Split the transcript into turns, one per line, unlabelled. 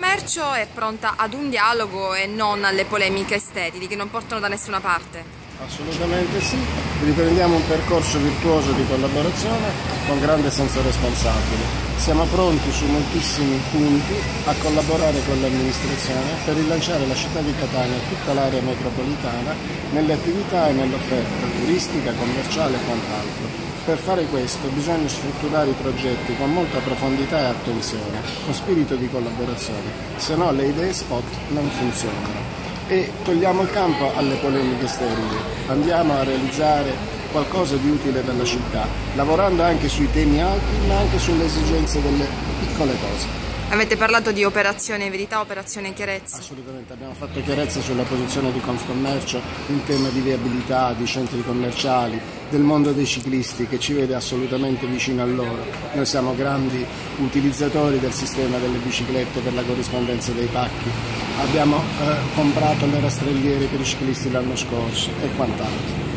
Commercio è pronta ad un dialogo e non alle polemiche sterili che non portano da nessuna parte.
Assolutamente sì, riprendiamo un percorso virtuoso di collaborazione con grande senso responsabile. Siamo pronti su moltissimi punti a collaborare con l'amministrazione per rilanciare la città di Catania e tutta l'area metropolitana nelle attività e nell'offerta turistica, commerciale e quant'altro. Per fare questo bisogna strutturare i progetti con molta profondità e attenzione, con spirito di collaborazione, se no le idee spot non funzionano. E togliamo il campo alle polemiche sterili, andiamo a realizzare qualcosa di utile per la città, lavorando anche sui temi alti ma anche sulle esigenze delle piccole cose.
Avete parlato di operazione verità, operazione chiarezza?
Assolutamente, abbiamo fatto chiarezza sulla posizione di Confcommercio in tema di viabilità, di centri commerciali, del mondo dei ciclisti che ci vede assolutamente vicino a loro. Noi siamo grandi utilizzatori del sistema delle biciclette per la corrispondenza dei pacchi, abbiamo comprato le rastrelliere per i ciclisti l'anno scorso e quant'altro.